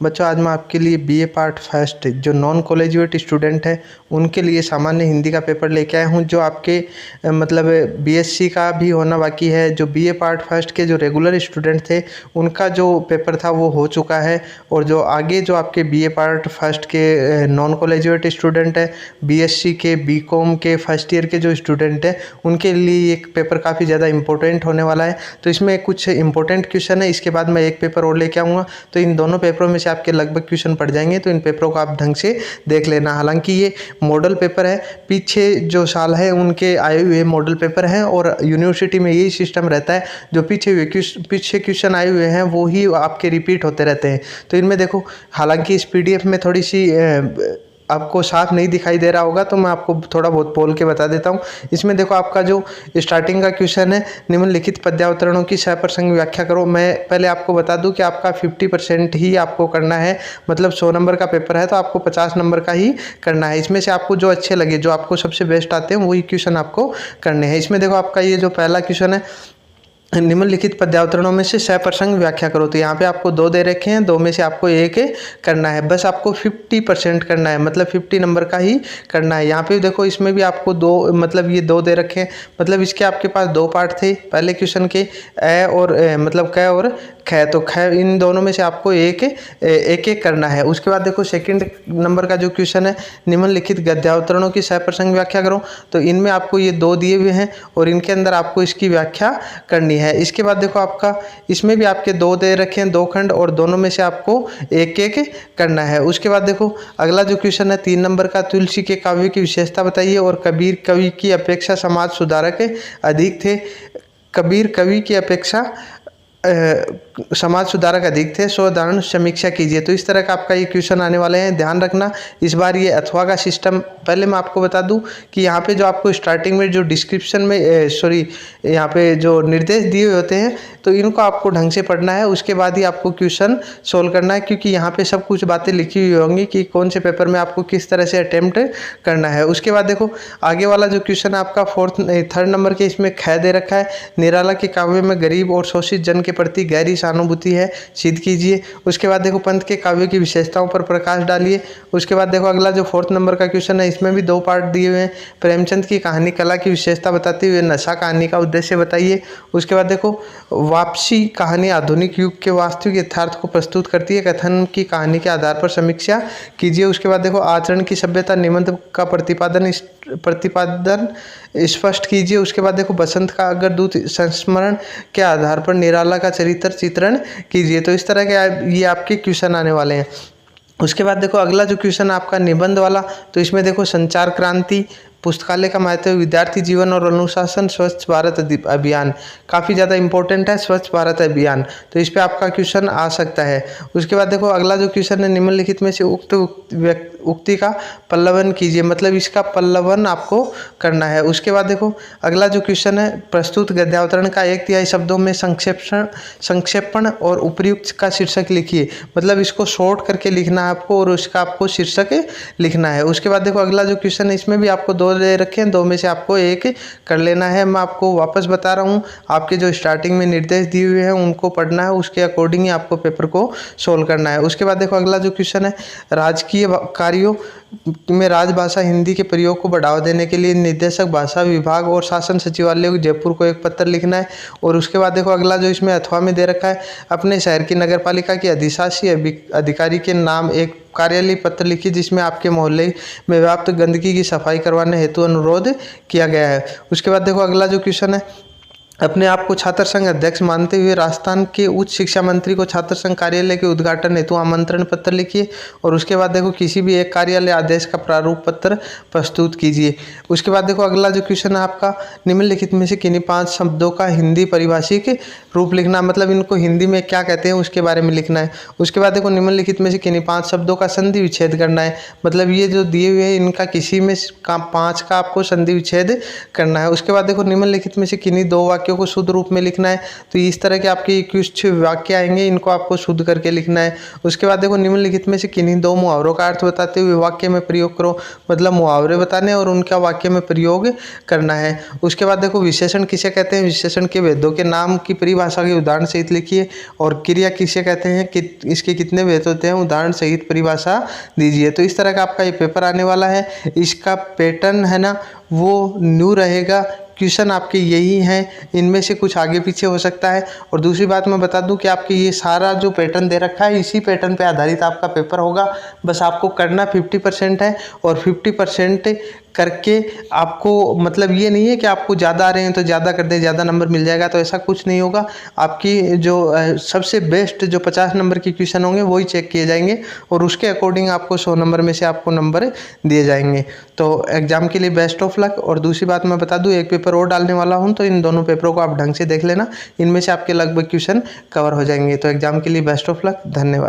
बच्चों आज मैं आपके लिए बीए पार्ट फर्स्ट जो नॉन कॉलेजुएट स्टूडेंट है उनके लिए सामान्य हिंदी का पेपर लेके आया हूँ। जो आपके मतलब बीएससी का भी होना बाकी है। जो बीए पार्ट फर्स्ट के जो रेगुलर स्टूडेंट थे उनका जो पेपर था वो हो चुका है, और जो आगे जो आपके बीए पार्ट फर्स्ट के नॉन कॉलेजुएट स्टूडेंट है, बीएससी के बीकॉम के फर्स्ट ईयर के जो स्टूडेंट हैं उनके लिए एक पेपर काफ़ी ज़्यादा इंपॉर्टेंट होने वाला है। तो इसमें कुछ इंपॉर्टेंट क्वेश्चन है, इसके बाद मैं एक पेपर और लेके आऊँगा। तो इन दोनों पेपरों में से आपके लगभग क्वेश्चन पड़ जाएंगे, तो इन पेपरों को आप ढंग से देख लेना। हालांकि ये मॉडल पेपर है, पीछे जो साल है उनके आए हुए मॉडल पेपर हैं, और यूनिवर्सिटी में यही सिस्टम रहता है, जो पीछे क्वेश्चन आए हुए हैं वो ही आपके रिपीट होते रहते हैं। तो इनमें देखो, हालांकि इस पीडीएफ में थोड़ी सी आपको साफ नहीं दिखाई दे रहा होगा, तो मैं आपको थोड़ा बहुत बोल के बता देता हूँ। इसमें देखो, आपका जो स्टार्टिंग का क्वेश्चन है, निम्नलिखित पद्यावतरणों की सप्रसंग व्याख्या करो। मैं पहले आपको बता दूं कि आपका 50% ही आपको करना है, मतलब 100 नंबर का पेपर है तो आपको 50 नंबर का ही करना है। इसमें से आपको जो अच्छे लगे, जो आपको सबसे बेस्ट आते हैं, वही क्वेश्चन आपको करने हैं। इसमें देखो, आपका ये जो पहला क्वेश्चन है, निम्नलिखित पद्यावतरणों में से सप्रसंग व्याख्या करो। तो यहाँ पे आपको 2 दे रखे हैं, 2 में से आपको एक करना है। बस आपको 50% करना है, मतलब 50 नंबर का ही करना है। यहाँ पे देखो, इसमें भी आपको 2, मतलब ये 2 दे रखे हैं, मतलब इसके आपके पास 2 पार्ट थे पहले क्वेश्चन के, और मतलब क और ख। तो ख, इन दोनों में से आपको एक एक करना है। उसके बाद देखो, सेकंड नंबर का जो क्वेश्चन है, निम्नलिखित गद्यावतरणों की सप्रसंग व्याख्या करो। तो इनमें आपको ये 2 दिए हुए हैं और इनके अंदर आपको इसकी व्याख्या करनी है। इसके बाद देखो, आपका इसमें भी आपके 2 दे रखे हैं, 2 खंड, और दोनों में से आपको एक एक करना है। उसके बाद देखो, अगला जो क्वेश्चन है 3 नंबर का, तुलसी के काव्य की विशेषता बताइए और कबीर कवि की अपेक्षा समाज सुधारक अधिक थे। कबीर कवि की अपेक्षा समाज सुधारक अधिक थे, साधारण समीक्षा कीजिए। तो इस तरह का आपका ये क्वेश्चन आने वाले हैं, ध्यान रखना। इस बार ये अथवा का सिस्टम, पहले मैं आपको बता दूं कि यहाँ पे जो आपको स्टार्टिंग में जो डिस्क्रिप्शन में यहाँ पे जो निर्देश दिए हुए होते हैं, तो इनको आपको ढंग से पढ़ना है, उसके बाद ही आपको क्वेश्चन सोल्व करना है, क्योंकि यहाँ पे सब कुछ बातें लिखी हुई होंगी कि कौन से पेपर में आपको किस तरह से अटेम्प्ट करना है। उसके बाद देखो, आगे वाला जो क्वेश्चन है आपका 3rd नंबर के, इसमें ख दे रखा है, निराला के काव्य में गरीब और शोषित जन के प्रति गहरी सहानुभूति है, सिद्ध कीजिए। उसके बाद देखो, पंत के काव्य की विशेषताओं पर प्रकाश डालिए। उसके बाद देखो, अगला जो 4th नंबर का क्वेश्चन है, इसमें भी 2 पार्ट दिए हुए हैं। प्रेमचंद की कहानी कला की विशेषता बताते हुए नशा कहानी का उद्देश्य बताइए। उसके बाद देखो, वापसी कहानी आधुनिक युग के वास्तविक यथार्थ को प्रस्तुत करती है, कथन की कहानी के आधार पर समीक्षा कीजिए। उसके बाद देखो, आचरण की सभ्यता निबंध का प्रतिपादन स्पष्ट कीजिए। उसके बाद देखो, बसंत का अग्रदूत संस्मरण के आधार पर निराला का चरित्र चित्रण कीजिए। तो इस तरह के ये आपके क्वेश्चन आने वाले हैं। उसके बाद देखो, अगला जो क्वेश्चन है आपका निबंध वाला, तो इसमें देखो, संचार क्रांति, पुस्तकालय का महत्व, विद्यार्थी जीवन और अनुशासन, स्वच्छ भारत अभियान, काफ़ी ज़्यादा इंपॉर्टेंट है स्वच्छ भारत अभियान, तो इस पर आपका क्वेश्चन आ सकता है। उसके बाद देखो, अगला जो क्वेश्चन है, निम्नलिखित में से उक्त उक्ति का पल्लवन कीजिए, मतलब इसका पल्लवन आपको करना है। उसके बाद देखो, अगला जो क्वेश्चन है, प्रस्तुत गद्यावतरण का 1/3 शब्दों में संक्षेपण और उपयुक्त का शीर्षक लिखिए, मतलब इसको शॉर्ट करके लिखना है आपको और उसका आपको शीर्षक लिखना है। उसके बाद देखो, अगला जो क्वेश्चन है, इसमें भी आपको 2 दे रखे हैं, 2 में से आपको एक कर लेना है। मैं आपको वापस बता रहा हूँ, आपके जो स्टार्टिंग में निर्देश दिए हुए हैं उनको पढ़ना है, उसके अकॉर्डिंग ही आपको पेपर को सोल्व करना है। उसके बाद देखो, अगला जो क्वेश्चन है, राजकीय कार्यों में राजभाषा हिंदी के प्रयोग को बढ़ावा देने के लिए निदेशक भाषा विभाग और शासन सचिवालय जयपुर को एक पत्र लिखना है। और उसके बाद देखो, अगला जो इसमें अथवा में दे रखा है, अपने शहर की नगरपालिका के अधिशासी अधिकारी के नाम एक कार्यालय पत्र लिखिए जिसमें आपके मोहल्ले में व्याप्त गंदगी की सफाई करवाने हेतु अनुरोध किया गया है। उसके बाद देखो, अगला जो क्वेश्चन है, अपने आप को छात्र संघ अध्यक्ष मानते हुए राजस्थान के उच्च शिक्षा मंत्री को छात्र संघ कार्यालय के उद्घाटन हेतु आमंत्रण पत्र लिखिए। और उसके बाद देखो, किसी भी एक कार्यालय आदेश का प्रारूप पत्र प्रस्तुत कीजिए। उसके बाद देखो, अगला जो क्वेश्चन है आपका, निम्नलिखित में से किन्हीं 5 शब्दों का हिंदी परिभाषिक रूप लिखना, मतलब इनको हिंदी में क्या कहते हैं उसके बारे में लिखना है। उसके बाद देखो, निम्नलिखित में से किन्हीं 5 शब्दों का संधि विच्छेद करना है, मतलब ये जो दिए हुए हैं इनका किसी में 5 का आपको संधि विच्छेद करना है। उसके बाद देखो, निम्नलिखित में से किन्हीं 2 वाक्यों वाक्यों को शुद्ध रूप में लिखना है। तो इस तरह के आपके कुछ वाक्य आएंगे, इनको आपको शुद्ध करके लिखना है। उसके बाद देखो निम्नलिखित में से किन्हीं दो मुहावरों का अर्थ बताते हुए वाक्य में प्रयोग करो। मतलब मुहावरे बताने और उनका वाक्य में प्रयोग करना है। उसके बाद देखो विशेषण किसे कहते हैं, विशेषण के भेदों के नाम की परिभाषा के उदाहरण सहित लिखिए। और क्रिया किसे कहते हैं, कि इसके कितने भेद होते हैं, उदाहरण सहित परिभाषा दीजिए। तो इस तरह का आपका ये पेपर आने वाला है। इसका पैटर्न है ना वो न्यू रहेगा। क्वेश्चन आपके यही हैं, इनमें से कुछ आगे पीछे हो सकता है। और दूसरी बात मैं बता दूं कि आपके ये सारा जो पैटर्न दे रखा है इसी पैटर्न पे आधारित आपका पेपर होगा। बस आपको करना 50% है और 50% करके आपको मतलब ये नहीं है कि आपको ज़्यादा आ रहे हैं तो ज़्यादा कर दें, ज़्यादा नंबर मिल जाएगा, तो ऐसा कुछ नहीं होगा। आपकी जो सबसे बेस्ट जो 50 नंबर की क्वेश्चन होंगे वही चेक किए जाएंगे और उसके अकॉर्डिंग आपको 100 नंबर में से आपको नंबर दिए जाएंगे। तो एग्ज़ाम के लिए बेस्ट ऑफ लक। और दूसरी बात मैं बता दूं, एक पेपर और डालने वाला हूं, तो इन दोनों पेपरों को आप ढंग से देख लेना, इनमें से आपके लगभग क्वेश्चन कवर हो जाएंगे। तो एग्ज़ाम के लिए बेस्ट ऑफ लक। धन्यवाद।